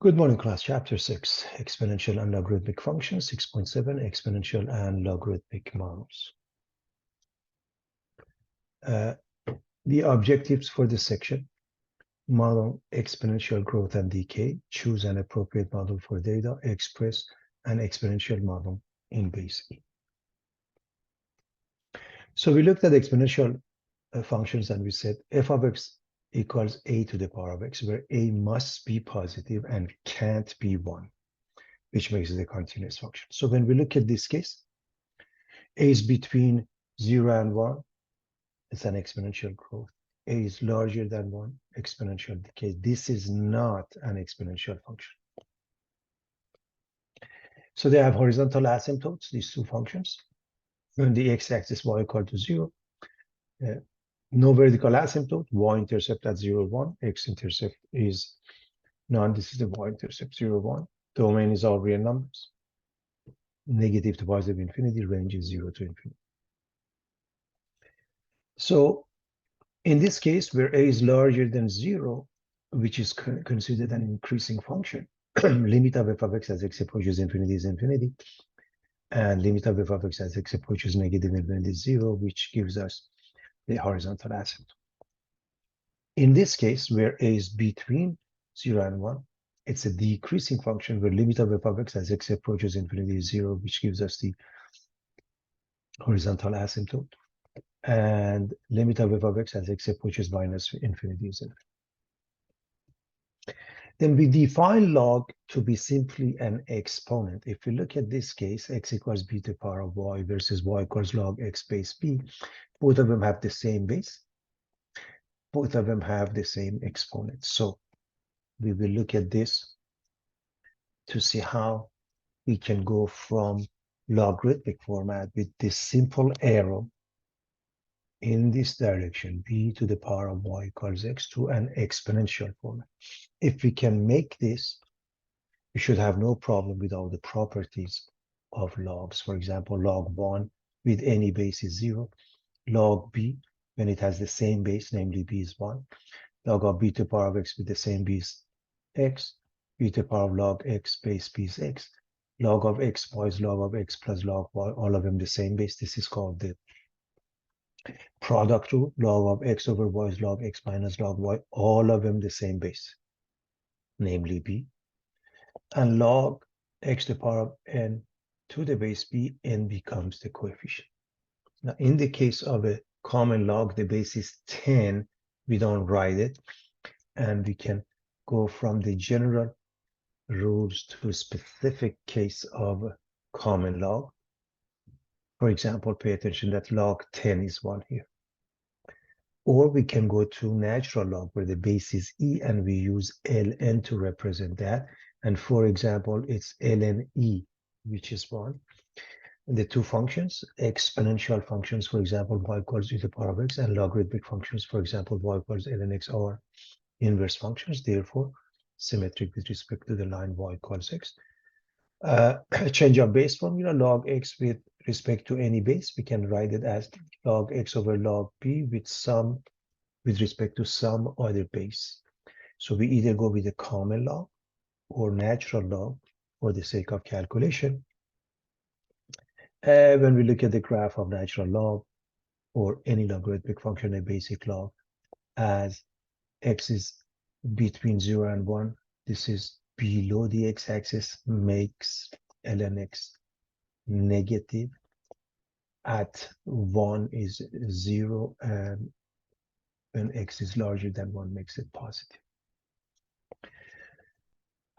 Good morning, class. Chapter 6, Exponential and Logarithmic Functions, 6.7 Exponential and Logarithmic Models. The objectives for this section: model exponential growth and decay, choose an appropriate model for data, express an exponential model in base E. So we looked at exponential functions and we said f of x equals a to the power of x, where a must be positive and can't be 1. Which makes it a continuous function. So when we look at this case, a is between 0 and 1, it's an exponential growth. A is larger than 1, exponential decay. This is not an exponential function. So they have horizontal asymptotes, these two functions. On the x-axis, y equal to 0. No vertical asymptote, y-intercept at 0, 1. X-intercept is none. This is the y-intercept, 0, 1. Domain is all real numbers. Negative to positive infinity, range is 0 to infinity. So in this case, where a is larger than 0, which is considered an increasing function, limit of f of x as x approaches infinity is infinity, and limit of f of x as x approaches negative infinity is 0, which gives us the horizontal asymptote. In this case, where a is between 0 and 1, it's a decreasing function where limit of f of x as x approaches infinity is 0, which gives us the horizontal asymptote. And limit of f of x as x approaches minus infinity is infinity. Then we define log to be simply an exponent. If we look at this case, x equals b to the power of y versus y equals log x base b, both of them have the same base. Both of them have the same exponent. So we will look at this to see how we can go from logarithmic format with this simple arrow in this direction, b to the power of y equals x, to an exponential format. If we can make this, we should have no problem with all the properties of logs. For example, log 1 with any base is 0. Log b, when it has the same base, namely b is 1. Log of b to the power of x with the same base, x. B to the power of log x base b is x. Log of x y is log of x plus log y, all of them the same base. This is called the product rule. Log of x over y is log x minus log y, all of them the same base, namely b. And log x to the power of n to the base b, n becomes the coefficient. Now, in the case of a common log, the base is 10. We don't write it, and we can go from the general rules to a specific case of a common log. For example, pay attention that log 10 is 1 here. Or we can go to natural log where the base is e and we use ln to represent that. And for example, it's ln e, which is 1. And the two functions, exponential functions, for example, y equals e to the power of x, and logarithmic functions, for example, y equals ln x, are inverse functions, therefore symmetric with respect to the line y equals x. Change of base formula, log x with respect to any base, we can write it as log x over log b with respect to some other base. So we either go with a common log or natural log for the sake of calculation. When we look at the graph of natural log or any logarithmic function, a basic log, as x is between 0 and 1, this is below the x-axis, makes ln x negative. At 1 is 0, and when x is larger than 1 makes it positive.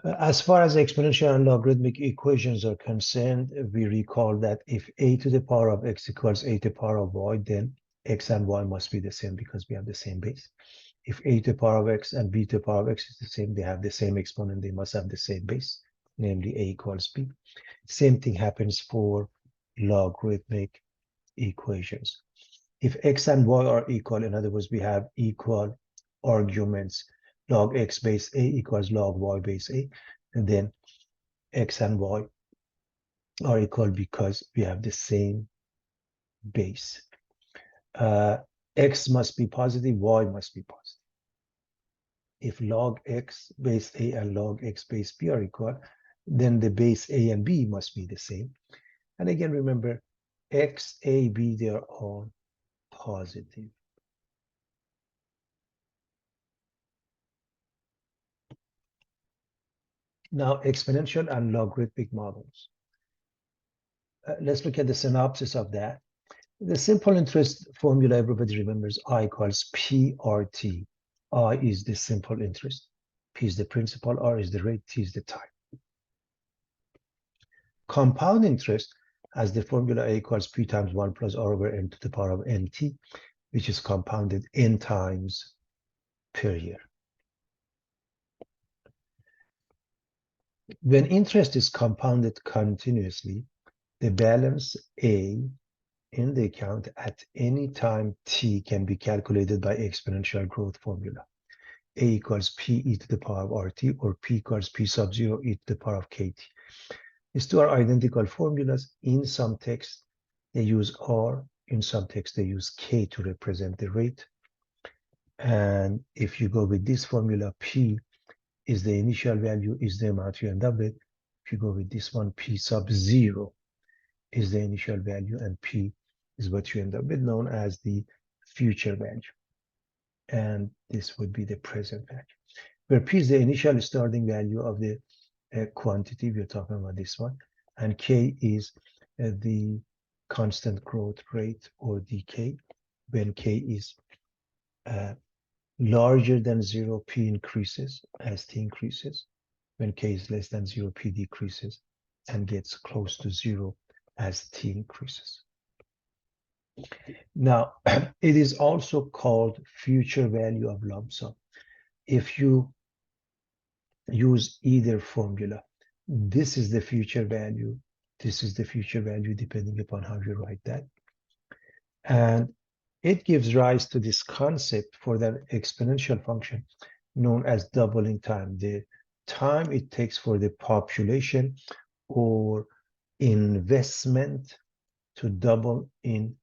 As far as exponential and logarithmic equations are concerned, we recall that if a to the power of x equals a to the power of y, then x and y must be the same because we have the same base. If a to the power of x and b to the power of x is the same, they have the same exponent, they must have the same base, namely a equals b. Same thing happens for logarithmic equations. If x and y are equal, in other words, we have equal arguments, log x base a equals log y base a, and then x and y are equal because we have the same base. X must be positive, y must be positive. if log x base a and log x base b are equal, then the base a and b must be the same. And again, remember, x, a, b, they are all positive. Now, exponential and logarithmic models. Let's look at the synopsis of that. The simple interest formula, everybody remembers, I equals PRT. I is the simple interest. P is the principal, R is the rate, T is the time. Compound interest has the formula A equals P times 1 plus R over N to the power of NT, which is compounded N times per year. When interest is compounded continuously, the balance A in the account at any time t can be calculated by exponential growth formula. A equals P e to the power of RT, or P equals P sub 0 e to the power of KT. These two are identical formulas. In some texts, they use R. In some texts, they use K to represent the rate. And if you go with this formula, P is the initial value, is the amount you end up with. If you go with this one, P sub 0 is the initial value, and P is what you end up with, known as the future value. And this would be the present value, where P is the initial starting value of the quantity. We're talking about this one. And K is the constant growth rate, or decay. When K is larger than 0, P increases as T increases. When K is less than 0, P decreases and gets close to 0 as T increases. Now, it is also called future value of lump sum. If you use either formula, this is the future value, this is the future value, depending upon how you write that. And it gives rise to this concept for that exponential function known as doubling time, the time it takes for the population or investment to double in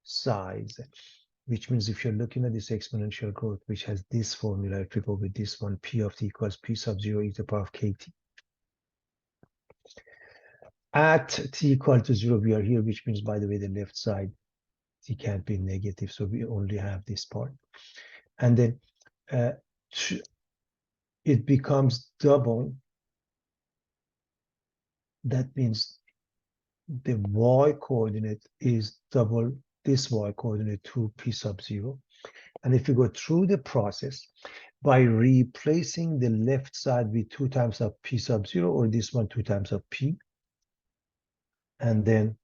size. Which means if you're looking at this exponential growth, which has this formula, if we go with this one, P of t equals P sub 0 e to the power of KT. At t equal to 0, we are here, which means, by the way, the left side, t can't be negative, so we only have this part. And then it becomes double. That means the y coordinate is double this y coordinate to P sub 0. And if you go through the process by replacing the left side with 2 times of P sub 0, or this one 2 times of P, and then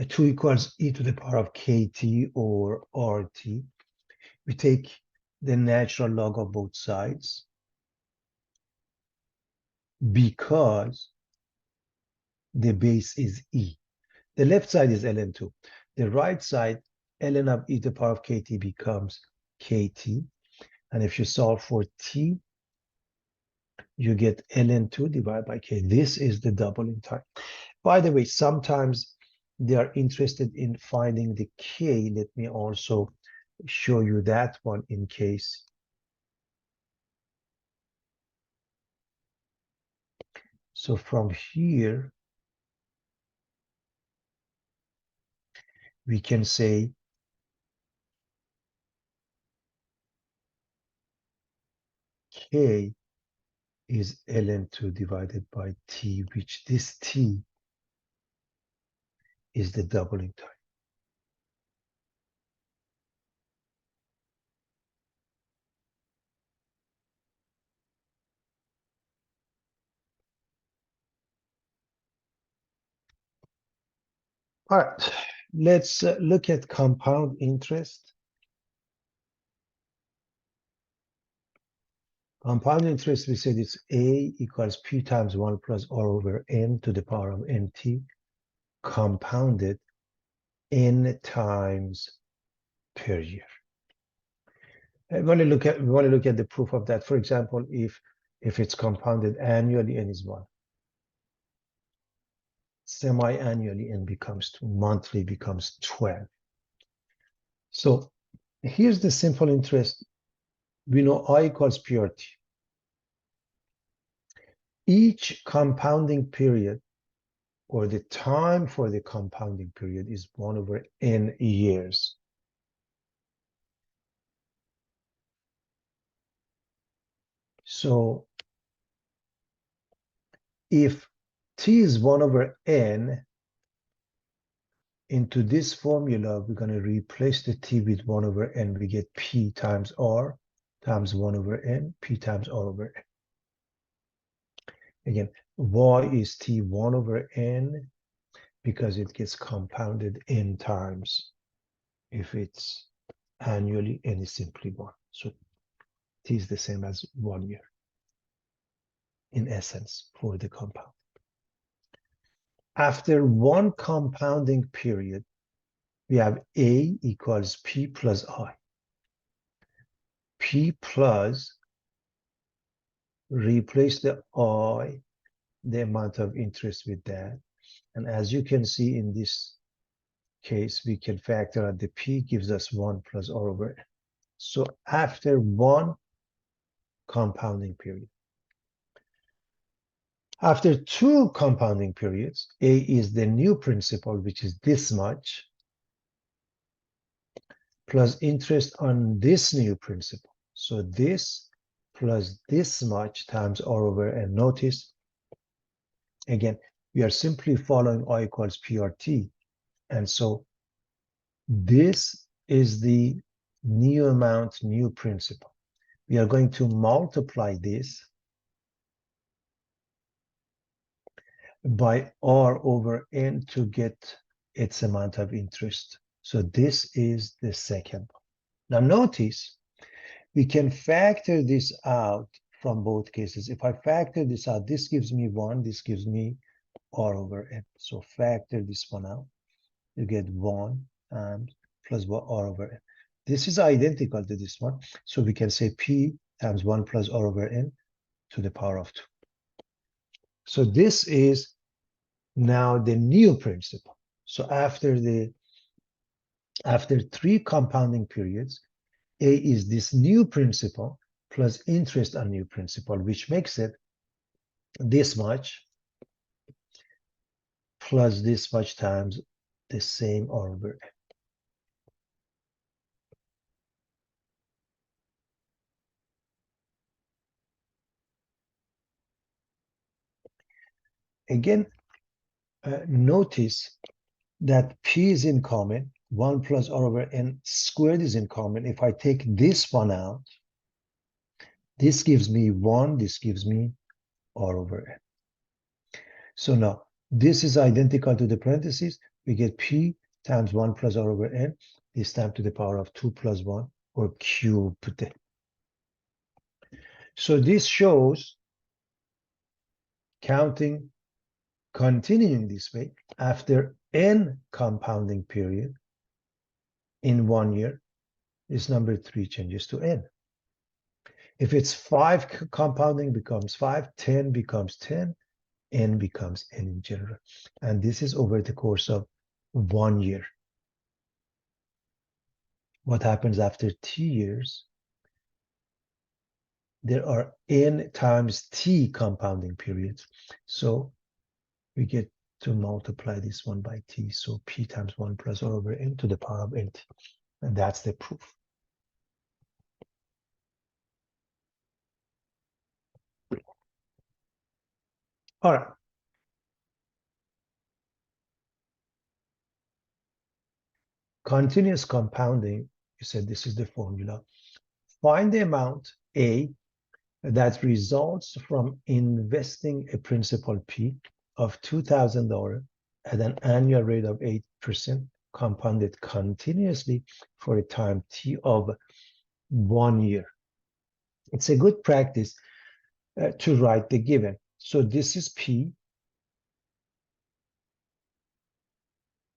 2 equals e to the power of KT or RT, we take the natural log of both sides, because the base is e. The left side is ln2. The right side, ln of e to the power of KT becomes KT. And if you solve for t, you get ln2 divided by k. This is the doubling time. By the way, sometimes they are interested in finding the k. Let me also show you that one in case. So from here, we can say k is ln2 divided by t, which this t is the doubling time. All right, let's look at compound interest. Compound interest, we said it's A equals P times 1 plus R over N to the power of NT, compounded N times per year. We want to look at the proof of that. For example, if it's compounded annually, N is 1. Semi-annually, N becomes 2. Monthly becomes 12. So Here's the simple interest. We know I equals PRT. Each compounding period, or the time for the compounding period, is 1 over n years. So if t is 1 over n, into this formula, we're going to replace the t with 1 over n. We get p times r times 1 over n, p times r over n. Again, why is t 1 over n? Because it gets compounded n times. If it's annually, n is simply 1. So t is the same as 1 year, in essence, for the compound. After one compounding period, we have a equals p plus I. P plus, replace the I, the amount of interest with that. And as you can see in this case, we can factor out the p gives us 1 plus r over n. So after one compounding period, after two compounding periods, a is the new principal, which is this much, plus interest on this new principal. So this plus this much times r over n. Notice, again, we are simply following I equals PRT. And so this is the new amount, new principal. We are going to multiply this by r over n to get its amount of interest. So this is the second one. Now notice, we can factor this out from both cases. If I factor this out, this gives me 1, this gives me r over n. So factor this one out. You get 1 times plus r over n. This is identical to this one. So we can say p times 1 plus r over n to the power of 2. So this is now the new principal. So after 3 compounding periods, a is this new principal plus interest on new principal, which makes it this much plus this much times the same r over n. Again, notice that p is in common, 1 plus r over n squared is in common. If I take this one out, this gives me 1, this gives me r over n. So now, this is identical to the parentheses. We get p times 1 plus r over n, this time to the power of 2 plus 1, or cubed. So this shows, counting, continuing this way, after n compounding period in 1 year, this number 3 changes to n. If it's 5 compounding becomes 5, 10 becomes 10, n becomes n in general. And this is over the course of 1 year. What happens after t years? There are n times t compounding periods. So we get to multiply this one by t. So p times 1 plus r over n to the power of n t. And that's the proof. All right. Continuous compounding, you said this is the formula. Find the amount A that results from investing a principal P of $2,000 at an annual rate of 8%, compounded continuously for a time T of 1 year. It's a good practice to write the given. So this is P,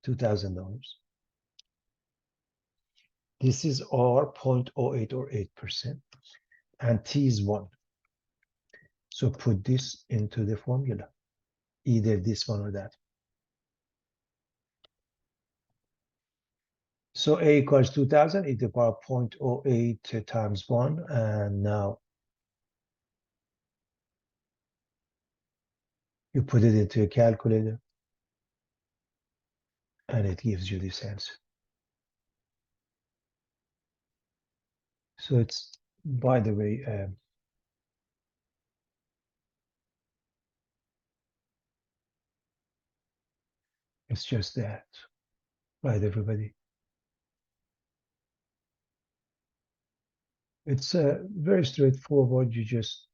$2,000. This is R, 0.08 or 8%, and T is 1. So put this into the formula, either this one or that. So A equals 2000 e to the power 0.08 times 1. And now you put it into a calculator and it gives you this answer. So it's, by the way, it's just that, right, everybody? It's very straightforward. You just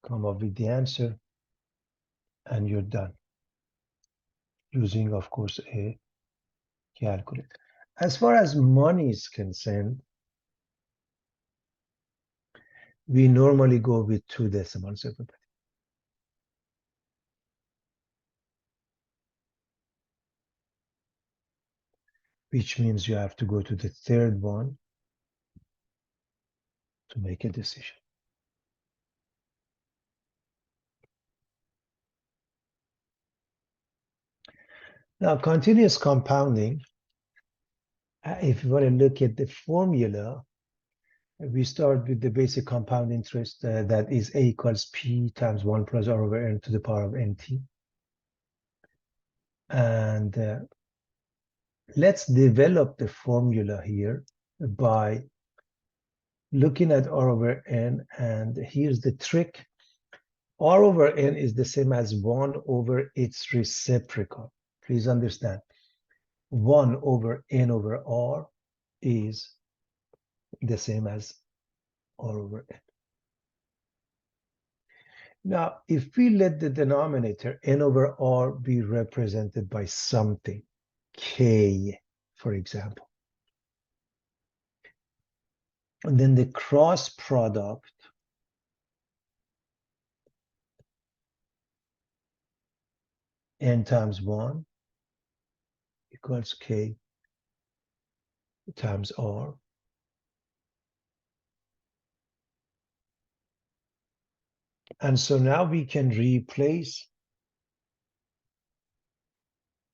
come up with the answer and you're done using, of course, a calculator. As far as money is concerned, we normally go with 2 decimals, everybody. Which means you have to go to the third one to make a decision. Now, continuous compounding, if you want to look at the formula, we start with the basic compound interest that is A equals P times 1 plus R over N to the power of NT. And let's develop the formula here by looking at R over N. And here's the trick. R over N is the same as 1 over its reciprocal. Please understand. 1 over N over R is the same as R over N. Now, if we let the denominator N over R be represented by something, K, for example, and then the cross product N times 1 equals K times R. And so now we can replace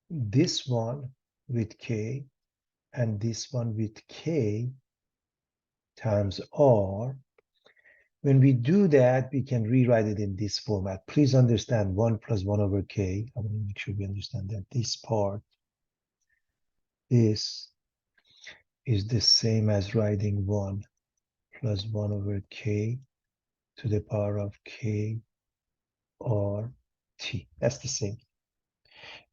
this one with K and this one with K times R. When we do that, we can rewrite it in this format. Please understand 1 plus 1 over K. I want to make sure we understand that this part, this is the same as writing 1 plus 1 over K to the power of K or T. That's the same.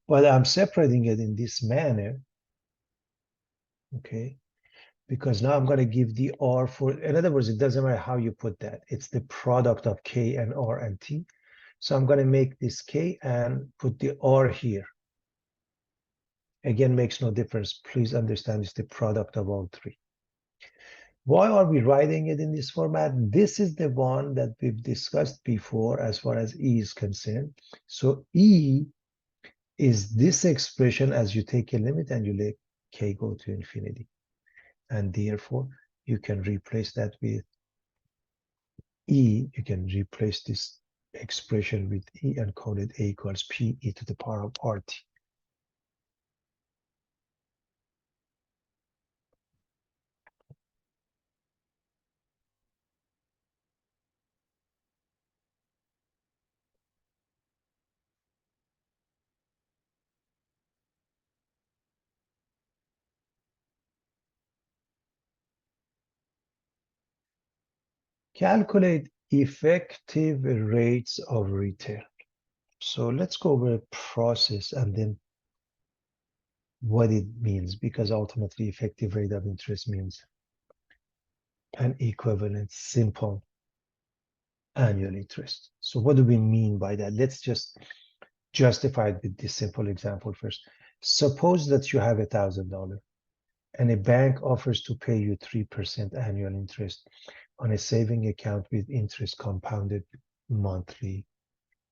But I'm separating it in this manner, okay? Because now I'm going to give the R for, in other words, it doesn't matter how you put that. It's the product of K and R and T. So I'm going to make this K and put the R here. Again, makes no difference. Please understand it's the product of all three. Why are we writing it in this format? This is the one that we've discussed before as far as E is concerned. So E is this expression as you take a limit and you let K go to infinity. And therefore, you can replace that with E. You can replace this expression with E and call it A equals P e to the power of RT. Calculate effective rates of return. So let's go over a process and then what it means, because ultimately effective rate of interest means an equivalent simple annual interest. So what do we mean by that? Let's just justify it with this simple example first. Suppose that you have $1,000 and a bank offers to pay you 3% annual interest on a saving account with interest compounded monthly.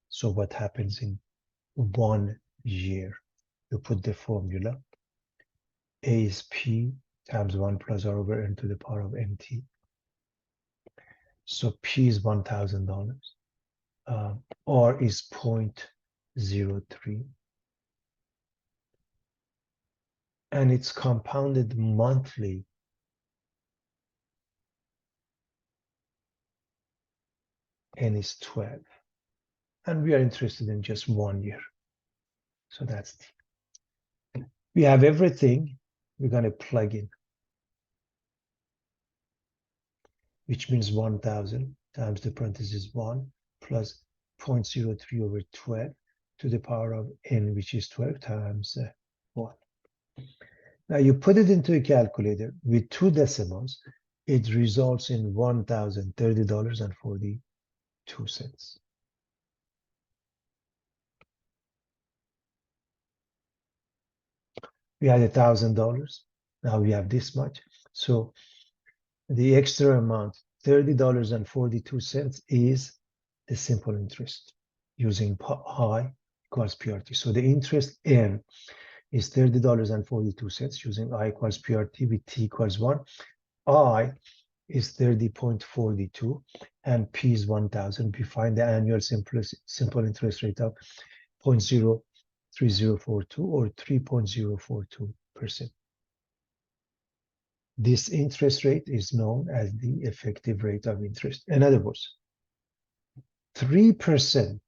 So what happens in 1 year? You put the formula. A is P times 1 plus R over N to the power of NT. So P is $1,000. R is 0.03. and it's compounded monthly, and is 12. And we are interested in just 1 year. So that's we have everything we're going to plug in, which means 1000 times the parenthesis 1 plus 0.03 over 12 to the power of n, which is 12 times 1. Now you put it into a calculator with 2 decimals, it results in $1,030.42. We had $1,000. Now we have this much. So the extra amount, $30.42, is the simple interest using I equals PRT. So the interest N is $30.42 using I equals PRT with T equals 1. I is 30.42 and P is 1,000. We find the annual simple interest rate of 0.03042 or 3.042%. This interest rate is known as the effective rate of interest. In other words, 3%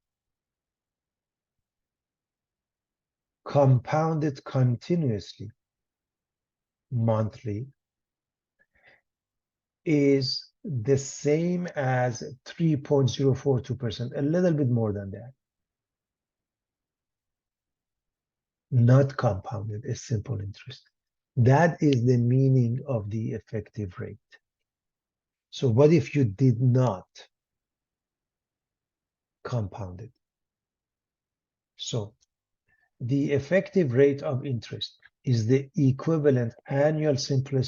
compounded continuously monthly is the same as 3.042%, a little bit more than that. Not compounded, a simple interest. That is the meaning of the effective rate. So what if you did not compound it? So the effective rate of interest is the equivalent annual simple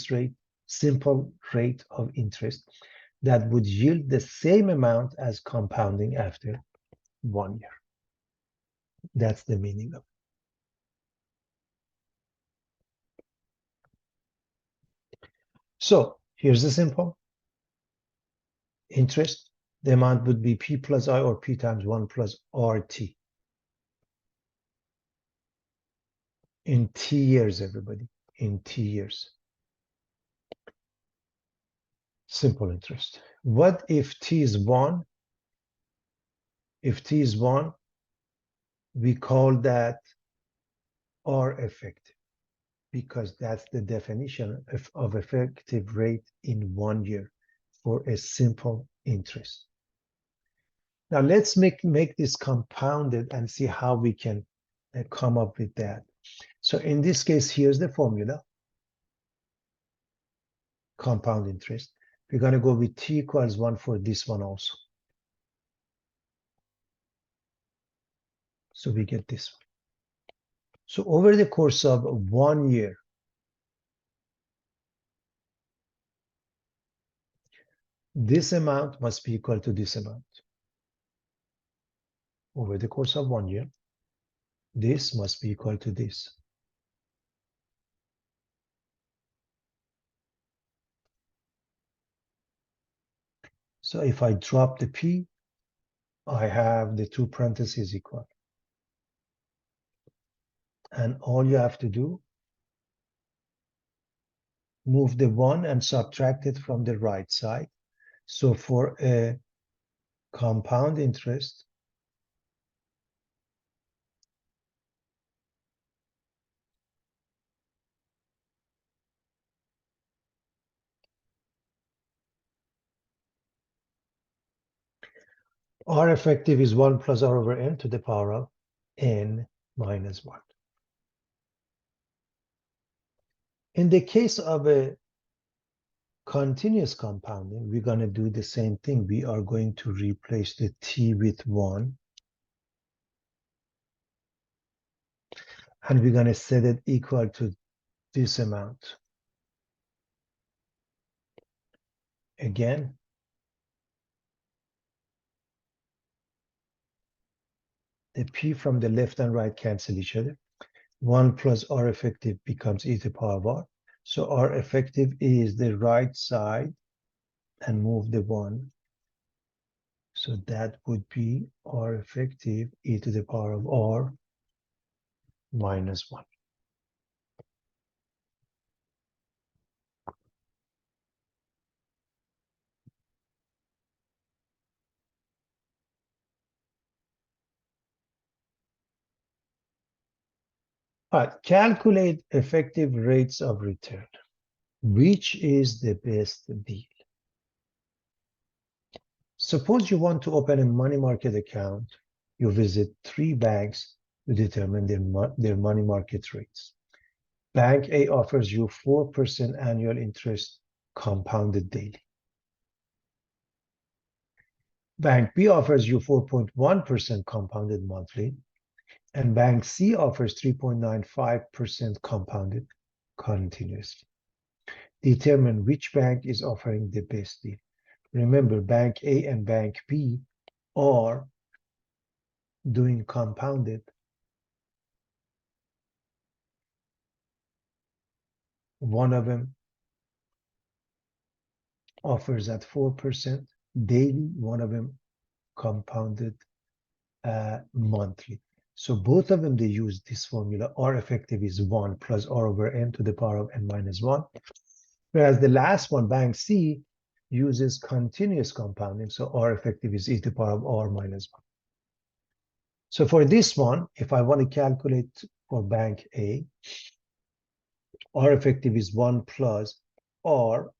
rate of interest that would yield the same amount as compounding after 1 year. That's the meaning of it. So here's the simple interest. The amount would be P plus I, or P times 1 plus RT. In T years, everybody, in T years. Simple interest. What if T is 1? If T is 1, we call that R effective, because that's the definition of effective rate in 1 year for a simple interest. Now let's make this compounded and see how we can come up with that. So in this case, here's the formula. Compound interest. We're going to go with T equals 1 for this one also. So we get this one. So over the course of 1 year, this amount must be equal to this amount. Over the course of 1 year, this must be equal to this. So if I drop the P, I have the 2 parentheses equal. And all you have to do, move the 1 and subtract it from the right side. So for a compound interest, R effective is 1 plus R over n to the power of n minus 1. In the case of a continuous compounding, we're going to do the same thing. We are going to replace the T with 1. And we're going to set it equal to this amount. Again, the P from the left and right cancel each other. 1 plus R effective becomes e to the power of R. So R effective is the right side and move the 1. So that would be R effective e to the power of R minus 1. All right, calculate effective rates of return. Which is the best deal? Suppose you want to open a money market account. You visit 3 banks to determine their money market rates. Bank A offers you 4% annual interest compounded daily. Bank B offers you 4.1% compounded monthly, and Bank C offers 3.95% compounded continuously. Determine which bank is offering the best deal. Remember, Bank A and Bank B are doing compounded. One of them offers at 4% daily, one of them compounded monthly. So both of them, they use this formula. R effective is 1 plus R over n to the power of n minus 1. Whereas the last one, Bank C, uses continuous compounding. So R effective is e to the power of R minus 1. So for this one, if I want to calculate for Bank A, R effective is 1 plus R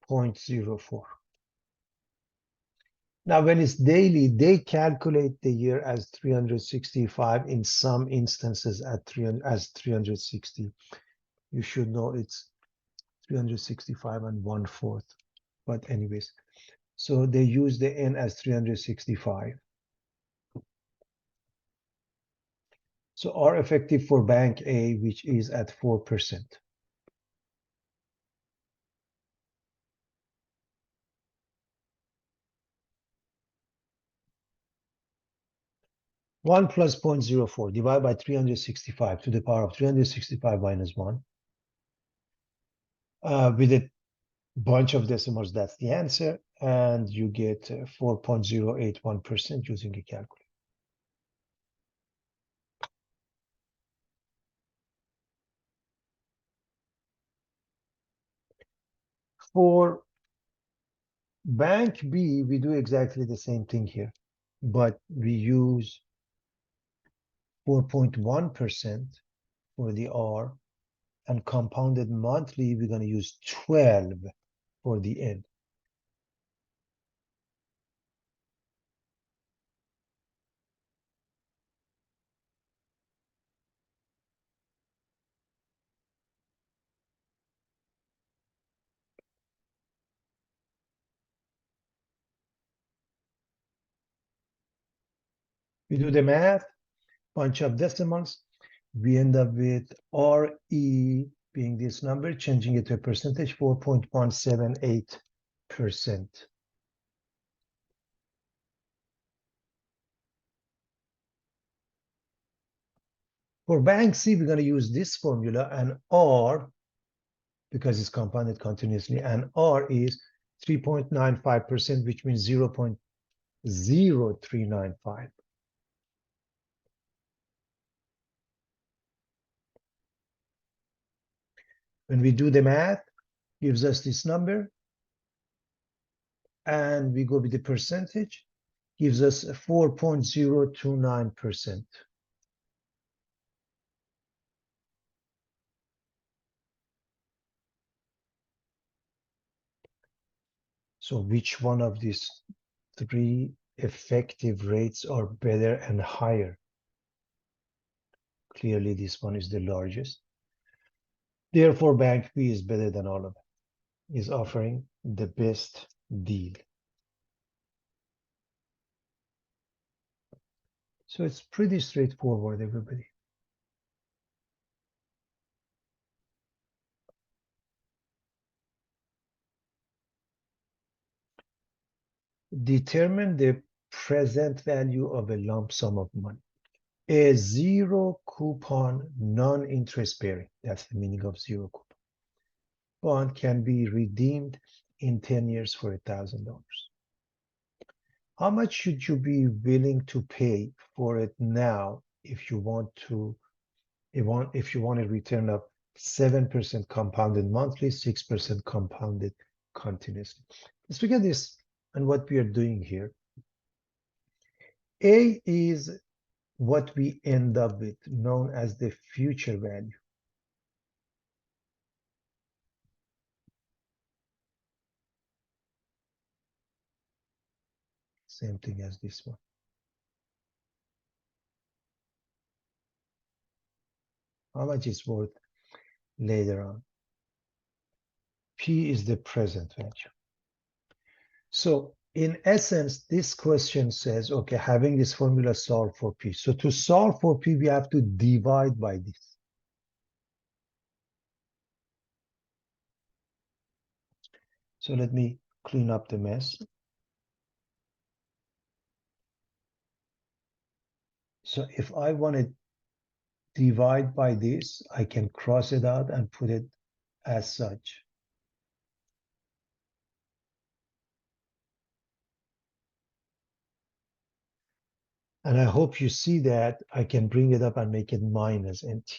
0.04. Now, when it's daily, they calculate the year as 365, in some instances as 360. You should know it's 365 and 1/4. But anyways, so they use the n as 365. So R effective for Bank A, which is at 4%. 1 plus 0.04 divided by 365 to the power of 365 minus 1. With a bunch of decimals, that's the answer. And you get 4.081% using a calculator. For Bank B, we do exactly the same thing here, but we use 4.1% for the R, and compounded monthly, we're going to use 12 for the N. We do the math, bunch of decimals. We end up with RE being this number, changing it to a percentage, 4.178%. For Bank C, we're going to use this formula, and R, because it's compounded continuously, and R is 3.95%, which means 0.0395. When we do the math, gives us this number, and we go with the percentage, gives us 4.029%. So which one of these 3 effective rates are better and higher? Clearly, this one is the largest. Therefore, Bank B is better than all of them, is offering the best deal. So it's pretty straightforward, everybody. Determine the present value of a lump sum of money. A zero coupon, non-interest bearing, that's the meaning of zero coupon, bond can be redeemed in 10 years for $1,000. How much should you be willing to pay for it now if you want a return of 7% compounded monthly, 6% compounded continuously? Let's look at this and what we are doing here. A is what we end up with, known as the future value. Same thing as this one. How much is worth later on? P is the present value. So in essence, this question says, okay, having this formula solve for P. So to solve for P, we have to divide by this. So let me clean up the mess. So if I want to divide by this, I can cross it out and put it as such. And I hope you see that I can bring it up and make it minus NT.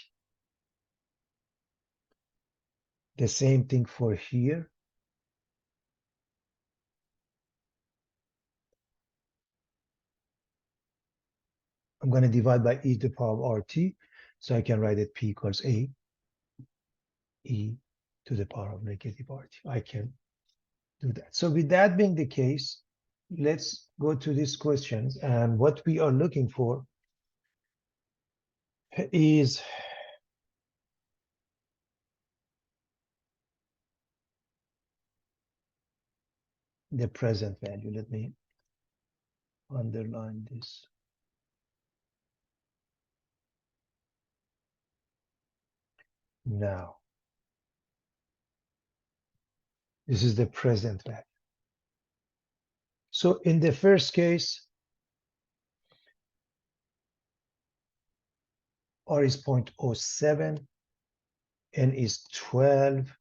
The same thing for here. I'm going to divide by e to the power of RT. So I can write it P equals A e to the power of negative RT. I can do that. So with that being the case, let's go to these questions. And what we are looking for is the present value. Let me underline this. Now, this is the present value. So in the first case, R is 0.07, N is 12,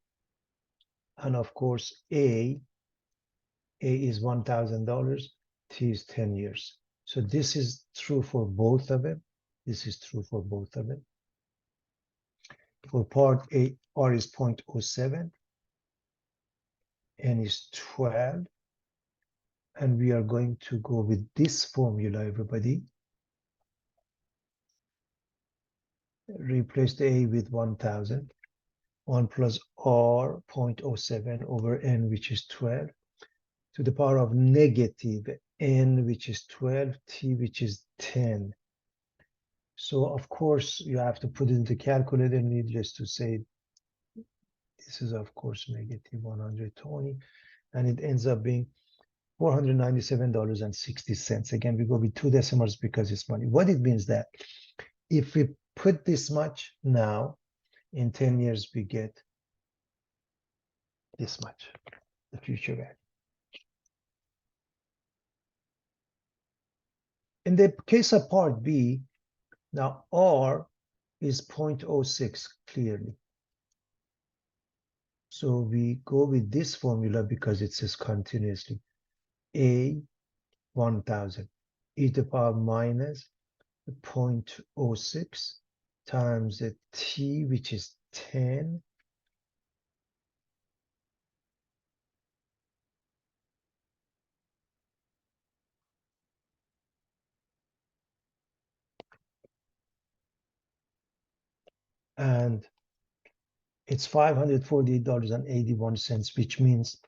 and of course, A is $1,000, T is 10 years. So this is true for both of them. This is true for both of them. For part A, R is 0.07, N is 12, and we are going to go with this formula, everybody. Replace the A with 1,000. 1 plus R 0.07 over N, which is 12, to the power of negative N, which is 12, T, which is 10. So, of course, you have to put it into calculator, needless to say. This is, of course, negative 120, and it ends up being $497.60. Again, we go with 2 decimals because it's money. What it means that if we put this much now, in 10 years, we get this much, the future value. In the case of part B, now R is 0.06 clearly. So we go with this formula because it says continuously. A 1,000 e to the power minus 0.06 times the T, which is 10, and it's $548.81, which means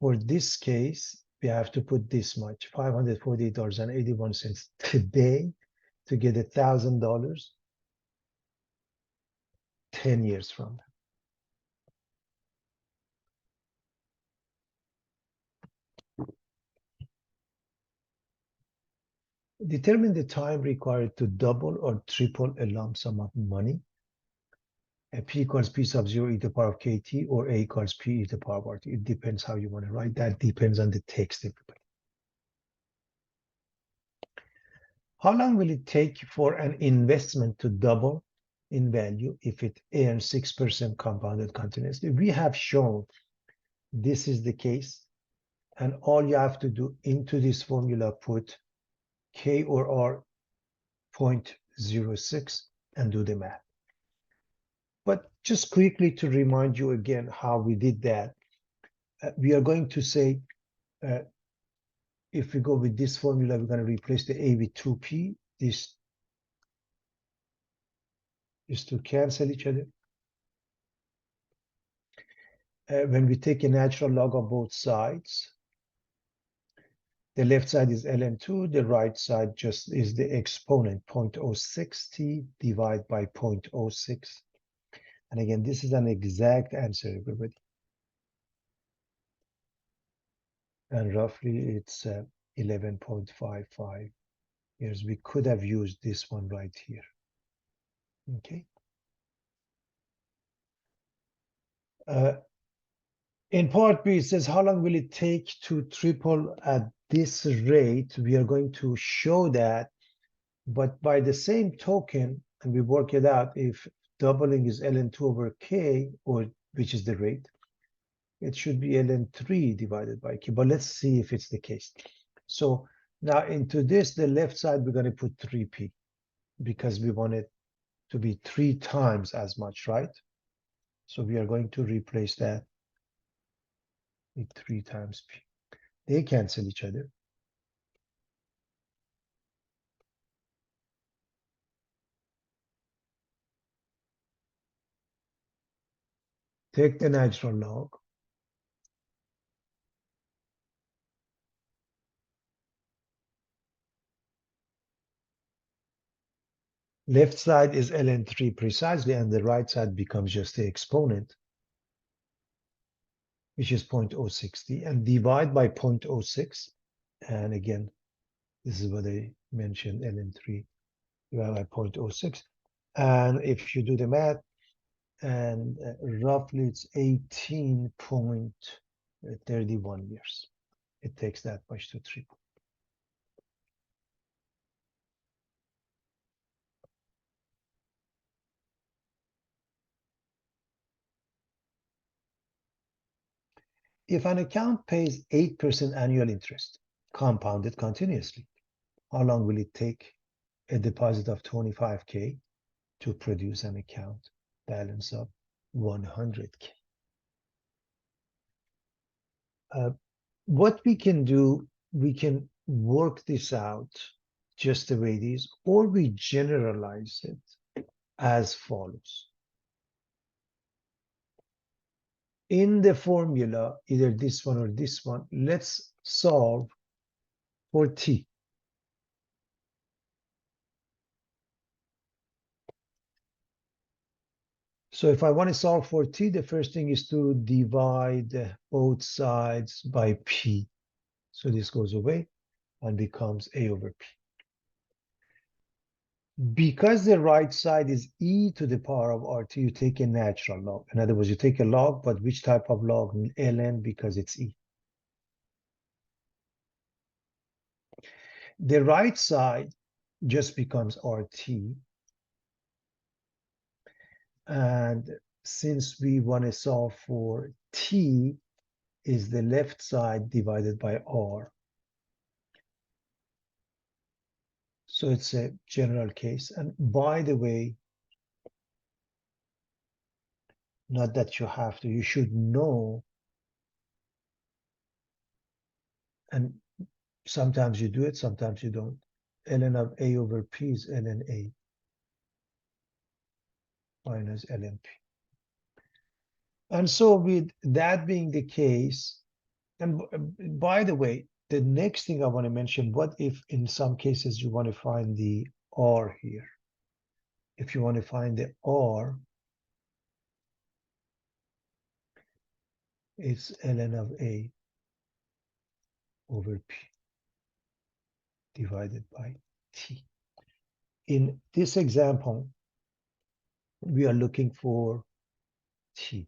for this case, we have to put this much, $548.81 today to get $1,000 10 years from now. Determine the time required to double or triple a lump sum of money. P equals P sub 0 e to the power of KT, or A equals P e to the power of RT. It depends how you want to write that. Depends on the text, everybody. How long will it take for an investment to double in value if it earns 6% compounded continuously? We have shown this is the case, and all you have to do into this formula, put K or R 0.06 and do the math. But just quickly to remind you again how we did that, we are going to say if we go with this formula, we're going to replace the a with 2p. This is to cancel each other. When we take a natural log of both sides, the left side is ln2, the right side just is the exponent 0.06t divided by 0.06. And again, this is an exact answer, everybody. And roughly it's 11.55 years. We could have used this one right here. Okay. In part B, it says, how long will it take to triple at this rate? We are going to show that, but by the same token, and we work it out, if doubling is ln2 over k, or which is the rate, it should be ln3 divided by k, but let's see if it's the case. So now into this, the left side, we're going to put 3p because we want it to be 3 times as much, right? So we are going to replace that with 3 times p. They cancel each other. Take the natural log. Left side is ln3 precisely, and the right side becomes just the exponent, which is 0.060, and divide by 0.06. And again, this is what I mentioned, ln3 divided by 0.06. And if you do the math, and roughly it's 18.31 years. It takes that much to triple. If an account pays 8% annual interest, compounded continuously, how long will it take a deposit of 25K to produce an account balance of 100K? What we can do, we can work this out just the way it is, or we generalize it as follows. In the formula, either this one or this one, let's solve for t. So if I want to solve for t, the first thing is to divide both sides by p. So this goes away and becomes a over p. Because the right side is e to the power of rt, you take a natural log. In other words, you take a log, but which type of log? Ln, because it's e. The right side just becomes rt. And since we want to solve for t, is the left side divided by r. So it's a general case. And by the way, not that you have to, you should know, and sometimes you do it, sometimes you don't. Ln of a over p is ln a minus ln p. And so with that being the case, and by the way, the next thing I want to mention, what if in some cases you want to find the r here? If you want to find the r, it's ln of a over p divided by t. In this example, we are looking for t.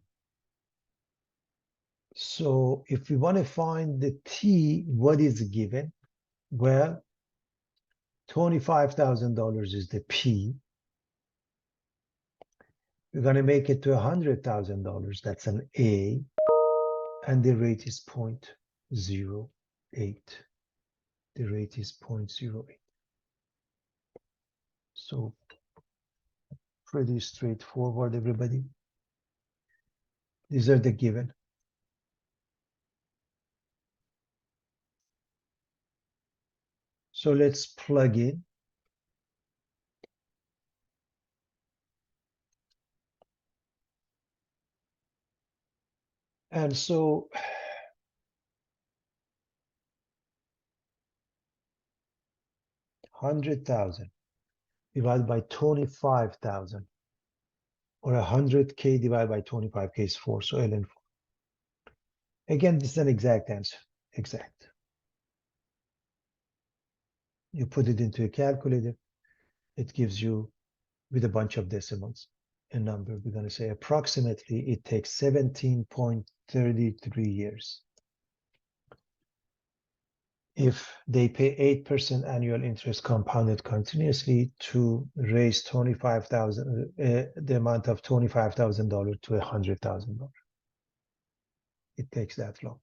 So if we want to find the t, what is given? Well, $25,000 is the p. We're going to make it to $100,000. That's an a. And the rate is 0.08. The rate is 0.08. So pretty straightforward, everybody. These are the given. So let's plug in. And so 100,000 divided by 25,000, or 100K divided by 25K is 4, so ln 4. Again, this is an exact answer, exact. You put it into a calculator, it gives you, with a bunch of decimals, a number. We're going to say approximately it takes 17.33 years. If they pay 8% annual interest compounded continuously to raise 25,000, the amount of $25,000 to $100,000. It takes that long.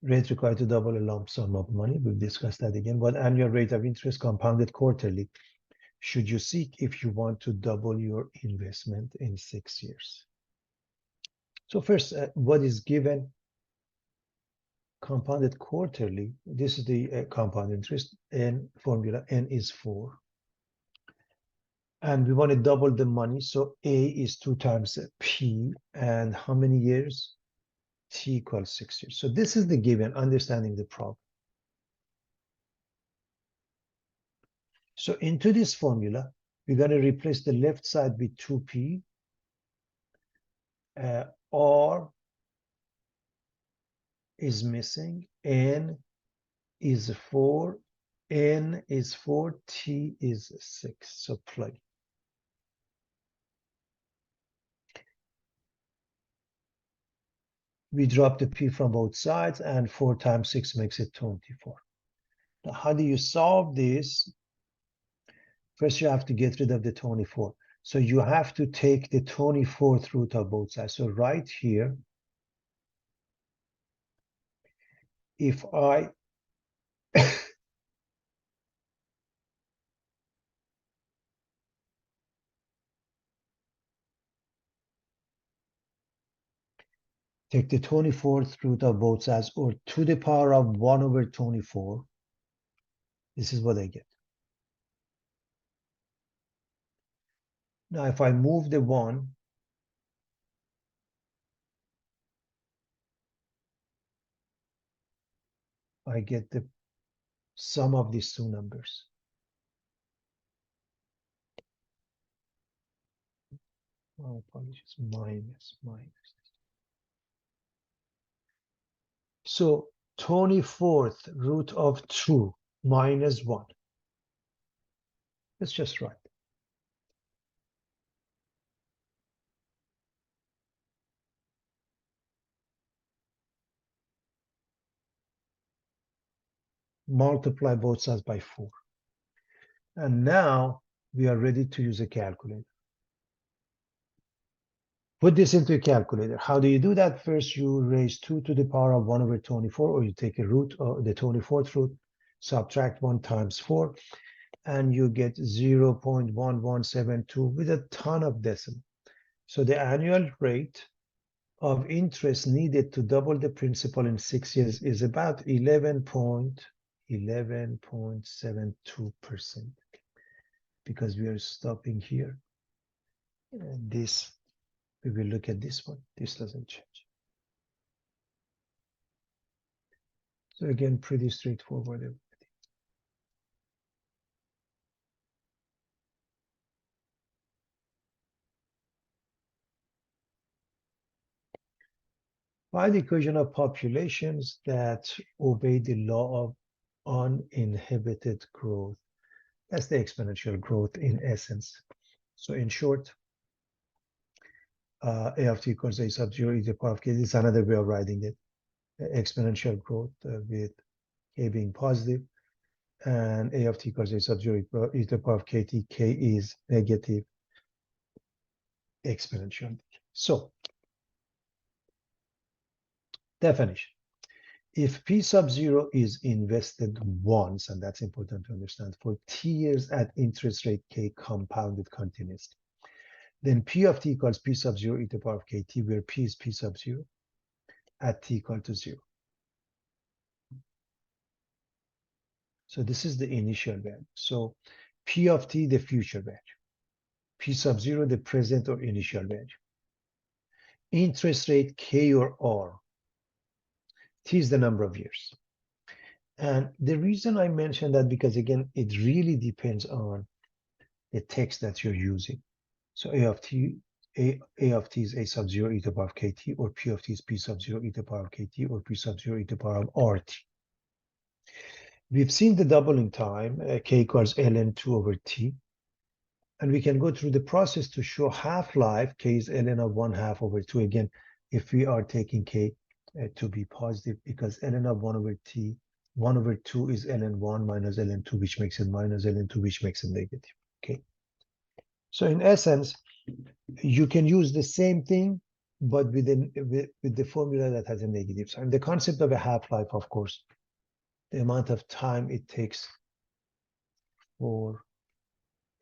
Rate required to double a lump sum of money. We've discussed that again. What annual rate of interest compounded quarterly should you seek if you want to double your investment in 6 years? So first, what is given? Compounded quarterly. This is the compound interest, and formula n is 4. And we want to double the money, so A is 2 times P, and how many years? T equals 6 years. So this is the given, understanding the problem. So into this formula, we're going to replace the left side with 2P, R is missing, N is 4, N is 4, T is 6. So plug. We drop the P from both sides, and 4 times 6 makes it 24. Now, how do you solve this? First, you have to get rid of the 24. So you have to take the 24th root of both sides. So right here, if I take the 24th root of both sides, or to the power of 1 over 24, this is what I get. Now, if I move the 1, I get the sum of these two numbers. Oh, apologies, minus. So 24th root of 2 minus 1. Let's just write. Multiply both sides by 4. And now we are ready to use a calculator. Put this into a calculator. How do you do that? First, you raise 2 to the power of 1 over 24, or you take a root of the 24th root, subtract 1 times 4, and you get 0.1172 with a ton of decimal. So the annual rate of interest needed to double the principal in 6 years is about 11.72%, because we are stopping here. And this, we will look at this one. This doesn't change. So again, pretty straightforward. Find the equation of populations that obey the law of uninhibited growth. That's the exponential growth in essence. So in short, A of t equals A sub 0 e to the power of k. This is another way of writing it. Exponential growth with k being positive, and A of t equals A sub 0 e to the power of kt. K is negative exponential. So, definition. if P sub 0 is invested once, and that's important to understand, for T years at interest rate K compounded continuously, then P of T equals P sub 0 e to the power of KT, where P is P sub 0 at T equal to 0. So this is the initial value. So P of T, the future value. P sub 0, the present or initial value. Interest rate K or R. T is the number of years. And the reason I mention that, because again, it really depends on the text that you're using. So A of T is A sub 0 e to the power of KT, or P of T is P sub 0 e to the power of KT, or P sub 0 e to the power of RT. We've seen the doubling time, K equals ln 2 over T. And we can go through the process to show half-life, K is ln of 1/2 over 2. Again, if we are taking K to be positive, because ln of 1 over T, 1 over 2 is ln 1 minus ln 2, which makes it minus ln 2, which makes it negative. Okay. So in essence, you can use the same thing, but with the formula that has a negative sign. The concept of a half-life, of course, the amount of time it takes for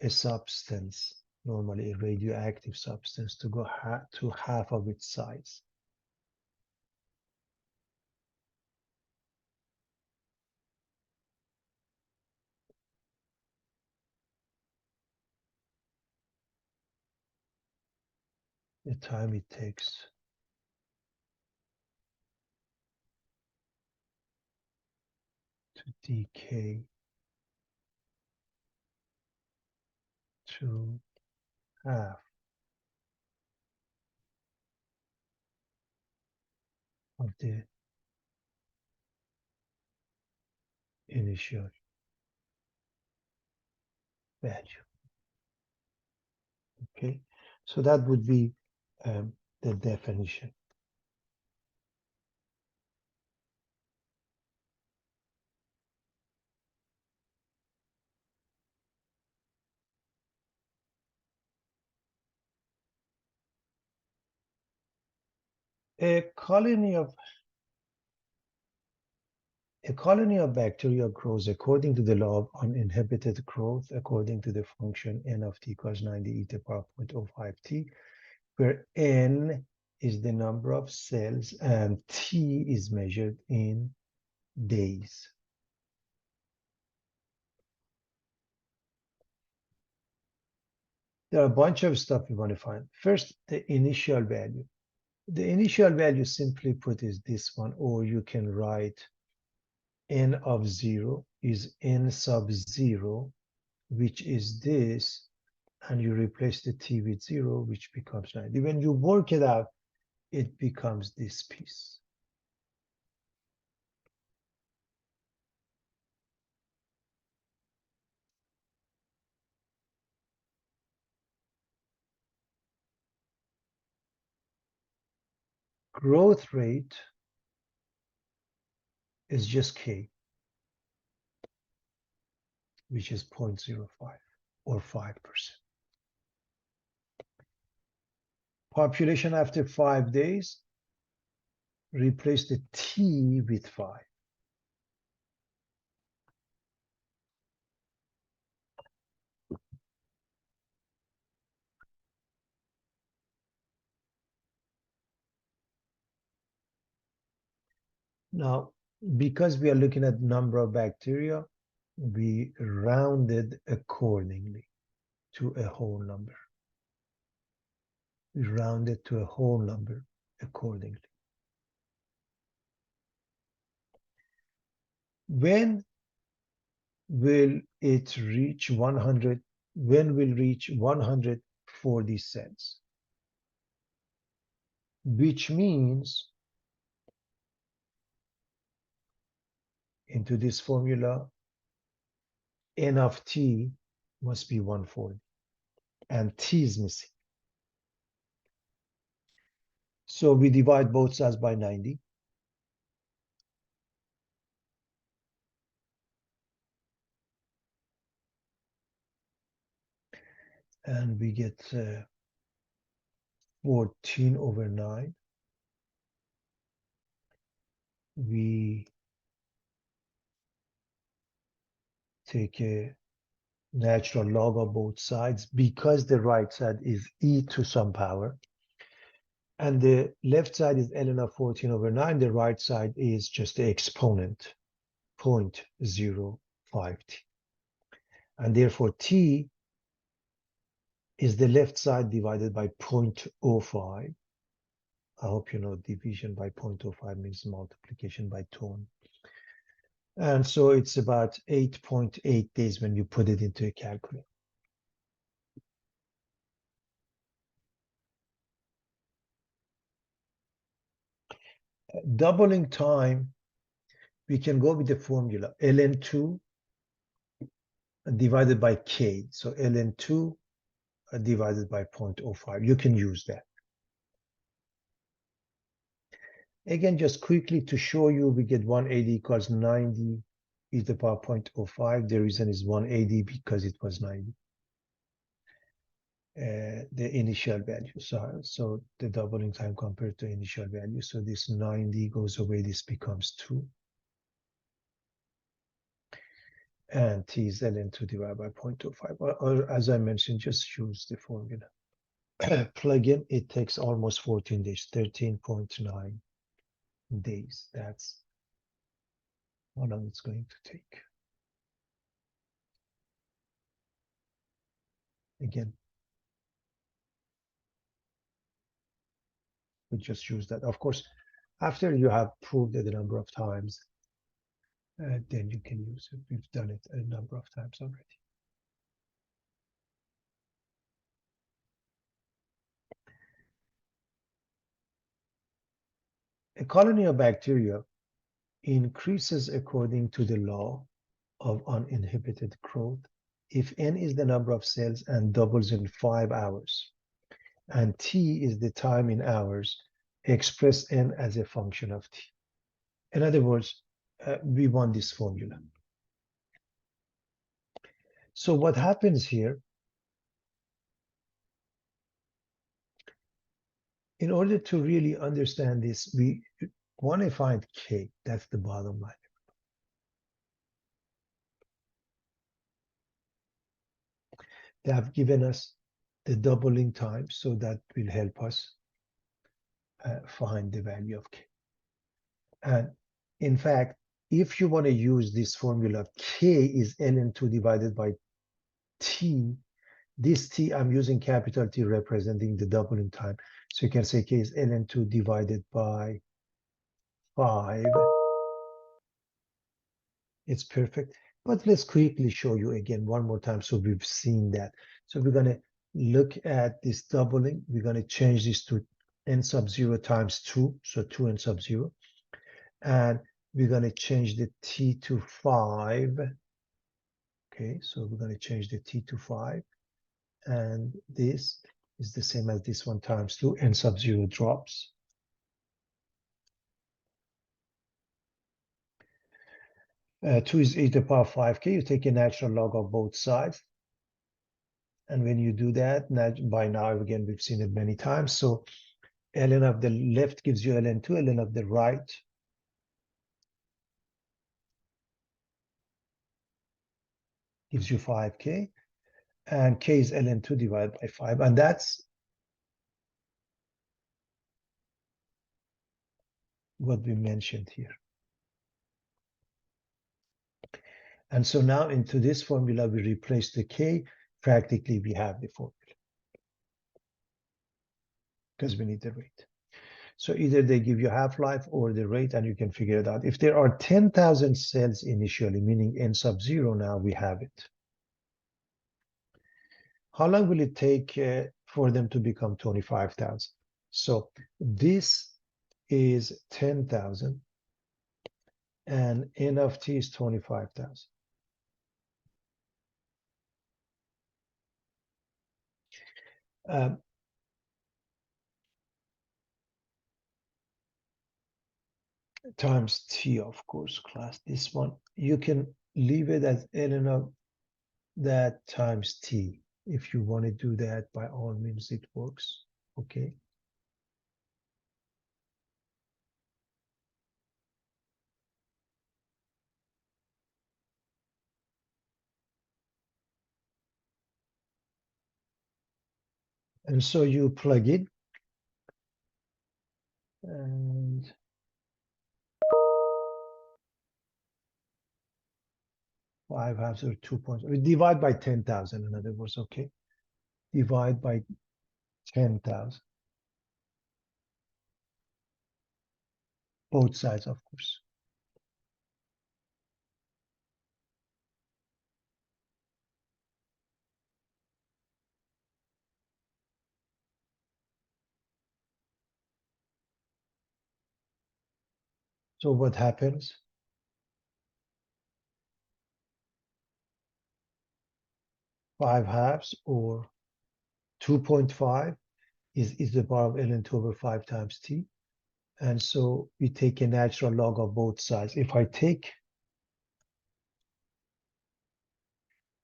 a substance, normally a radioactive substance, to go to half of its size. The time it takes to decay to half of the initial value. Okay, so that would be the definition. A colony of bacteria grows according to the law of uninhibited growth, according to the function n of t equals 90 e to the power 0.05 t, where n is the number of cells and t is measured in days. There are a bunch of stuff we want to find. First, the initial value. The initial value, simply put, is this one, or you can write n of 0 is n sub 0, which is this, and you replace the t with 0, which becomes 90. When you work it out, it becomes this piece. Growth rate is just k, which is 0.05 or 5%. Population after 5 days, replace the t with 5. Now, because we are looking at number of bacteria, we rounded accordingly to a whole number. We rounded to a whole number accordingly. When will it reach 100? When will reach 140 cells? Which means, into this formula, n of t must be 140, and t is missing. So we divide both sides by 90. And we get 14 over 9. we take a natural log of both sides because the right side is e to some power. And the left side is ln of 14 over 9. The right side is just the exponent, 0.05t. And therefore, t is the left side divided by 0.05. I hope you know division by 0.05 means multiplication by 20. And so it's about 8.8 days when you put it into a calculator. Doubling time, we can go with the formula ln2 divided by k. So ln2 divided by 0.05. You can use that. Again, just quickly to show you, we get 180 equals 90 e to the power 0.05. The reason is 180 because it was 90. The initial value. So the doubling time compared to initial value. So this 90 goes away, this becomes 2. And t is ln2 divided by 0.05. Or as I mentioned, just use the formula. Plug in, it takes almost 14 days, 13.9 days. That's how long it's going to take. Again, we just use that. Of course, after you have proved it a number of times, then you can use it. We've done it a number of times already. A colony of bacteria increases according to the law of uninhibited growth if n is the number of cells and doubles in 5 hours, and t is the time in hours, express n as a function of t. In other words, we want this formula. So what happens here, in order to really understand this, we want to find k. That's the bottom line. They have given us the doubling time, so that will help us find the value of k. And in fact, if you want to use this formula, k is ln2 divided by t. This t, I'm using capital T representing the doubling time. So you can say k is ln2 divided by 5. It's perfect. But let's quickly show you again one more time so we've seen that. So we're going to look at this doubling. We're going to change this to n sub 0 times 2, so 2n sub 0. And we're going to change the t to 5. Okay, so we're going to change the t to 5. And this is the same as this one times 2, n sub 0 drops. Two is e to the power 5k. You take a natural log of both sides. And when you do that, by now, again, we've seen it many times. So ln of the left gives you ln2, ln of the right gives you 5k. And k is ln2 divided by 5. And that's what we mentioned here. And so now into this formula, we replace the k. Practically, we have the formula because we need the rate. So either they give you half-life or the rate, and you can figure it out. If there are 10,000 cells initially, meaning n sub 0, now we have it. How long will it take for them to become 25,000? So this is 10,000, and n of t is 25,000. Times t, of course, class. This one, you can leave it as ln of that times t. If you want to do that, by all means, it works. Okay. And so you plug in, and 5 halves or 2 points. We divide by 10,000, in other words, okay? Divide by 10,000. Both sides, of course. So what happens? 5 halves or 2.5 is the power of ln 2 over 5 times t. And so we take a natural log of both sides. If I take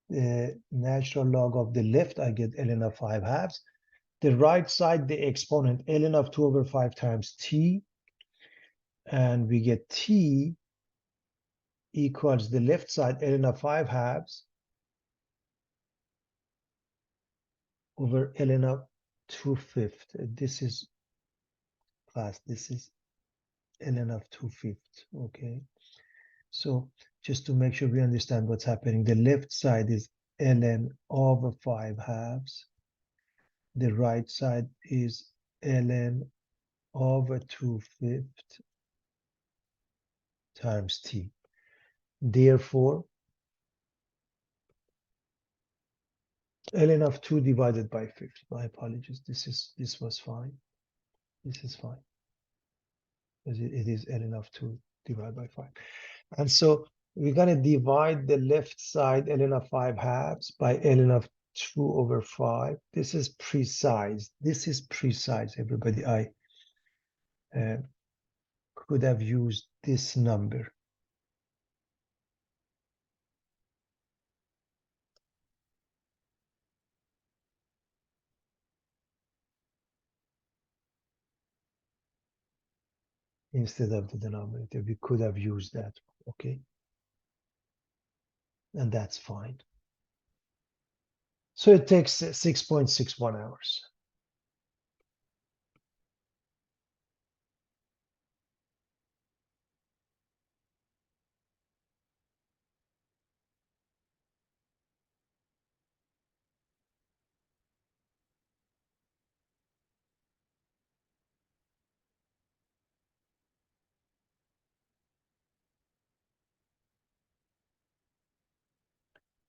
the natural log of the left, I get ln of 5 halves. The right side, the exponent, ln of 2 over 5 times t. And we get t equals the left side, ln of 5 halves, over ln of 2/5. This is class, this is ln of 2/5, okay? So just to make sure we understand what's happening, the left side is ln over 5 halves. The right side is ln over 2/5 times t. Therefore, ln of 2 divided by 50. My apologies. This was fine. This is fine. It is ln of 2 divided by 5. And so we're going to divide the left side ln of 5 halves by ln of 2 over 5. This is precise. This is precise, everybody. I could have used this number. Instead of the denominator. We could have used that, okay? And that's fine. So it takes 6.61 hours.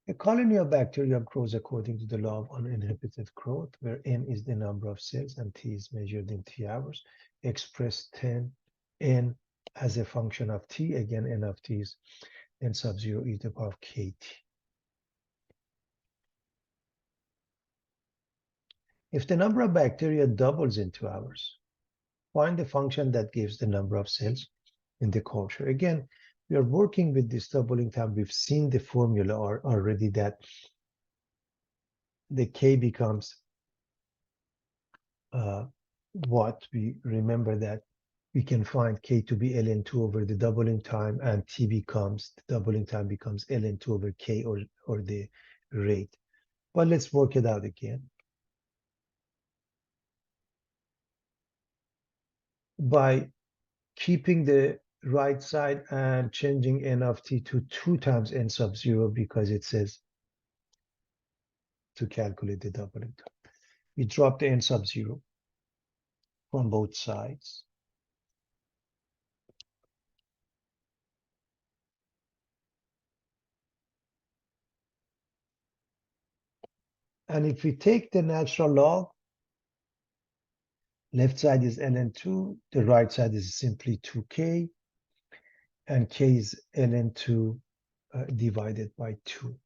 A colony of bacteria grows according to the law of uninhibited growth, where n is the number of cells and t is measured in t hours. Express 10 n as a function of t. Again, n of t is n sub 0 e to the power of kt. If the number of bacteria doubles in 2 hours, find the function that gives the number of cells in the culture. Again, we are working with this doubling time. We've seen the formula already that the k becomes what? We remember that we can find k to be ln 2 over the doubling time, and t becomes, the doubling time becomes ln 2 over k, or the rate. But let's work it out again. By keeping the right side and changing n of t to 2 times n sub 0, because it says to calculate the doubling time. We drop the n sub 0 from both sides. And if we take the natural log, left side is ln 2, the right side is simply 2k, and k is ln 2 divided by 2.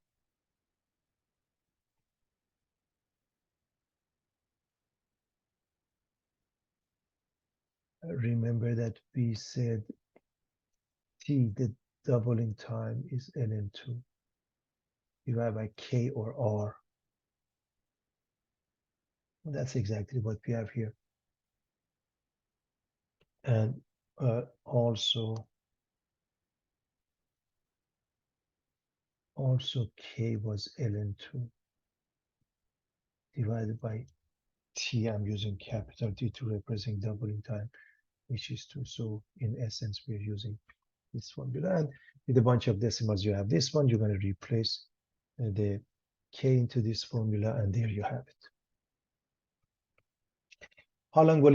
Remember that we said t, the doubling time, is ln 2 divided by k or r. That's exactly what we have here. And also k was ln 2 divided by T, I'm using capital T to represent doubling time, which is 2. So in essence, we're using this formula. And with a bunch of decimals, you have this one. You're going to replace the K into this formula, and there you have it. How long will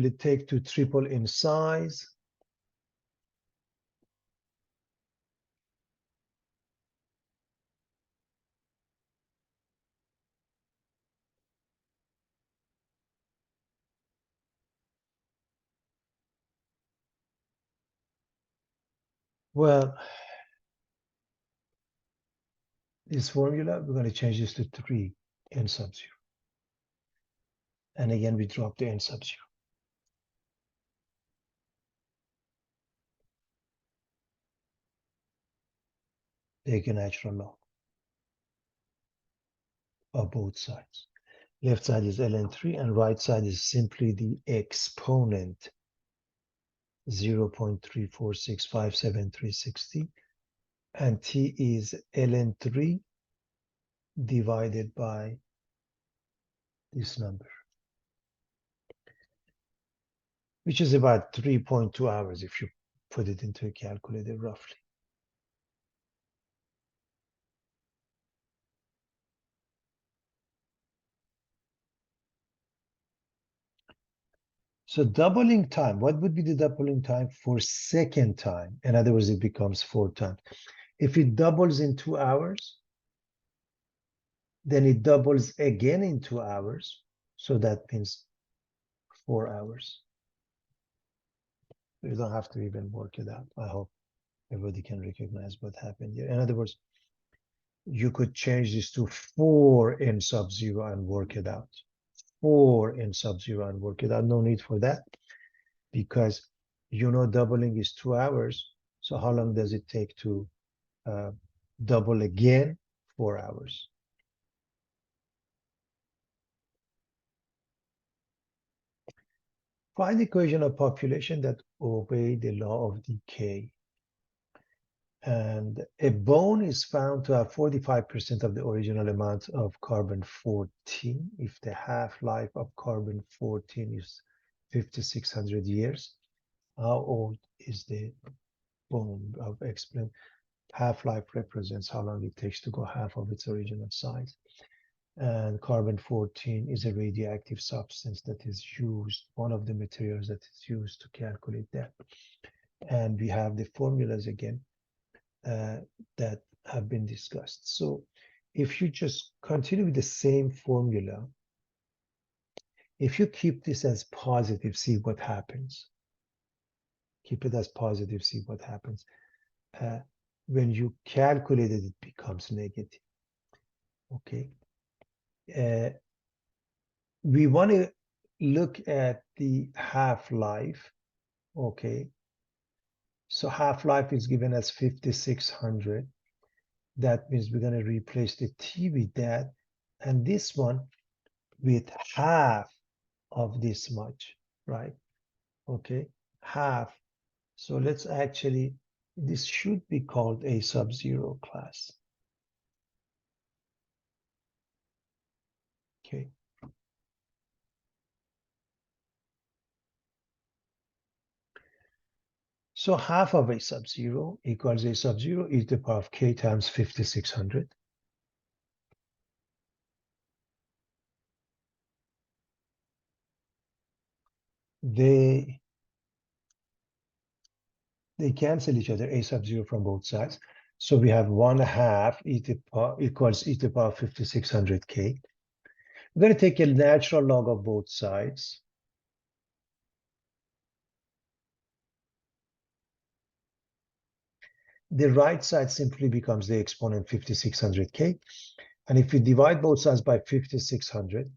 it take to triple in size? Well, this formula, we're going to change this to 3 n sub 0. And again, we drop the n sub 0. Take a natural log of both sides. Left side is ln3 and right side is simply the exponent 0.34657,360, and t is ln3 divided by this number, which is about 3.2 hours if you put it into a calculator roughly. So doubling time, what would be the doubling time for second time? In other words, it becomes 4 times. If it doubles in 2 hours, then it doubles again in 2 hours. So that means 4 hours. You don't have to even work it out. I hope everybody can recognize what happened here. In other words, you could change this to 4 n sub 0 and work it out. 4 n sub 0 and work it out. No need for that, because you know doubling is 2 hours. So how long does it take to double again? 4 hours. Find the equation of population that obey the law of decay. And a bone is found to have 45% of the original amount of carbon-14 if the half-life of carbon-14 is 5,600 years. How old is the bone of explain? Half-life represents how long it takes to go half of its original size. And carbon-14 is a radioactive substance that is used, one of the materials that is used to calculate that. And we have the formulas again that have been discussed. So if you just continue with the same formula, if you keep this as positive, see what happens. Keep it as positive, see what happens. When you calculate it, it becomes negative. Okay. We want to look at the half-life. Okay. So half-life is given as 5,600. That means we're going to replace the t with that, and this one with half of this much, right? Okay, half. So let's actually, this should be called a sub-zero class. Okay. So half of a sub-zero equals a sub-zero e to the power of k times 5,600. They cancel each other, a sub-zero from both sides. So we have 1/2 e to the power equals e to the power 5,600k. We're going to take a natural log of both sides. The right side simply becomes the exponent 5,600k. And if we divide both sides by 5,600,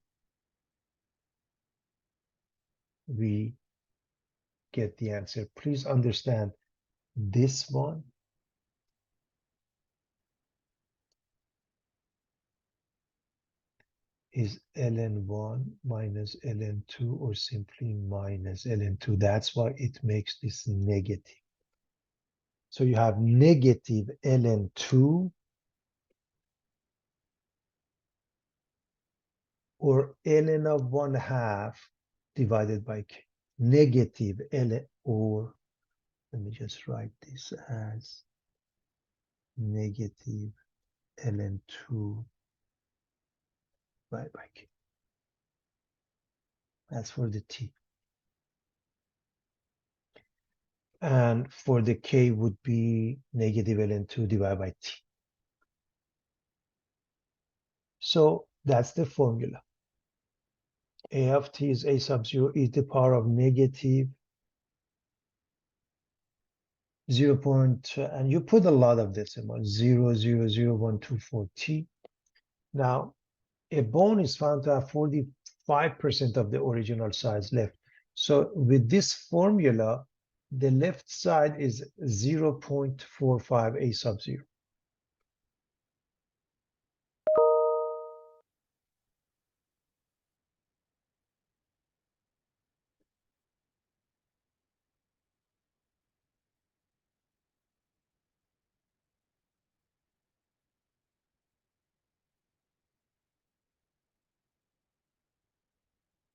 we get the answer. Please understand this one is ln1 minus ln2, or simply minus ln2. That's why it makes this negative. So you have negative ln2 or ln of 1/2 divided by k. Negative ln, or let me just write this as negative ln 2 divided by k. That's for the t. And for the k would be negative ln 2 divided by t. So that's the formula. A of t is a sub 0 e to the power of negative 0. And you put a lot of decimals, 0.00124 t. Now, a bone is found to have 45% of the original size left. So with this formula, the left side is 0.45 a sub 0.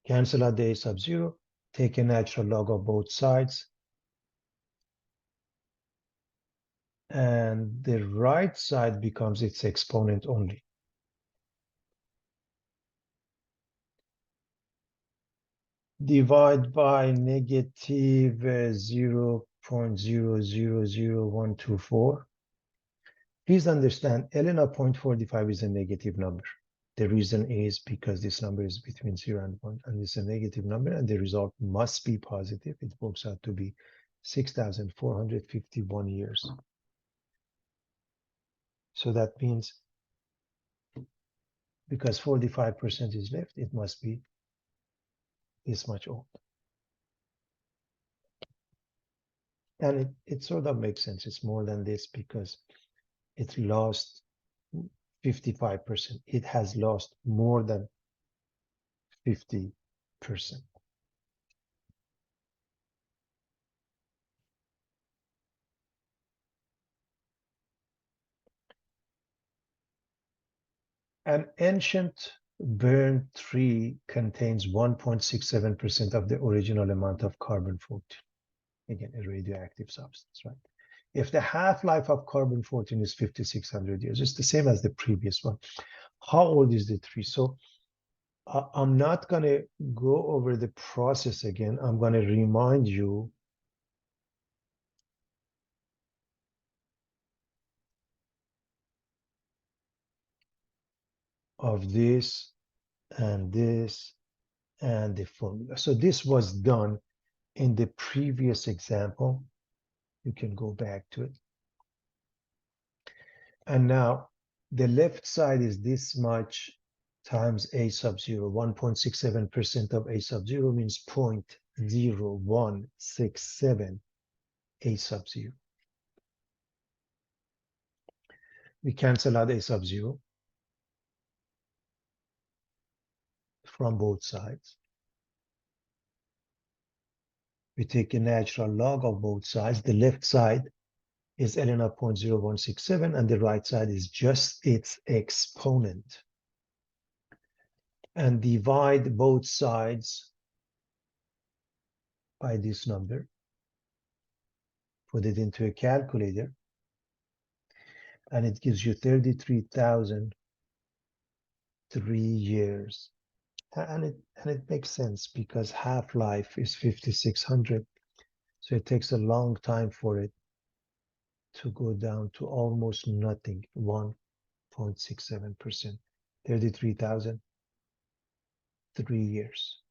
Cancel out the a sub 0, take a natural log of both sides, and the right side becomes its exponent only. Divide by negative 0.000124. Please understand, ln of 0.45 is a negative number. The reason is because this number is between 0 and 1, and it's a negative number, and the result must be positive. It works out to be 6,451 years. So that means because 45% is left, it must be this much old. And it sort of makes sense. It's more than this because it lost 55%. It has lost more than 50%. An ancient burned tree contains 1.67% of the original amount of carbon-14. Again, a radioactive substance, right? If the half-life of carbon-14 is 5,600 years, it's the same as the previous one. How old is the tree? So I'm not going to go over the process again. I'm going to remind you of this and this and the formula. So this was done in the previous example. You can go back to it. And now the left side is this much times a sub 0. 1.67% of a sub 0 means 0.0167 a sub 0. We cancel out a sub 0 from both sides. We take a natural log of both sides. The left side is ln of 0.0167, and the right side is just its exponent. And divide both sides by this number. Put it into a calculator, and it gives you 33,003 years. And it makes sense because half-life is 5,600. So it takes a long time for it to go down to almost nothing, 1.67%. 33,003 years.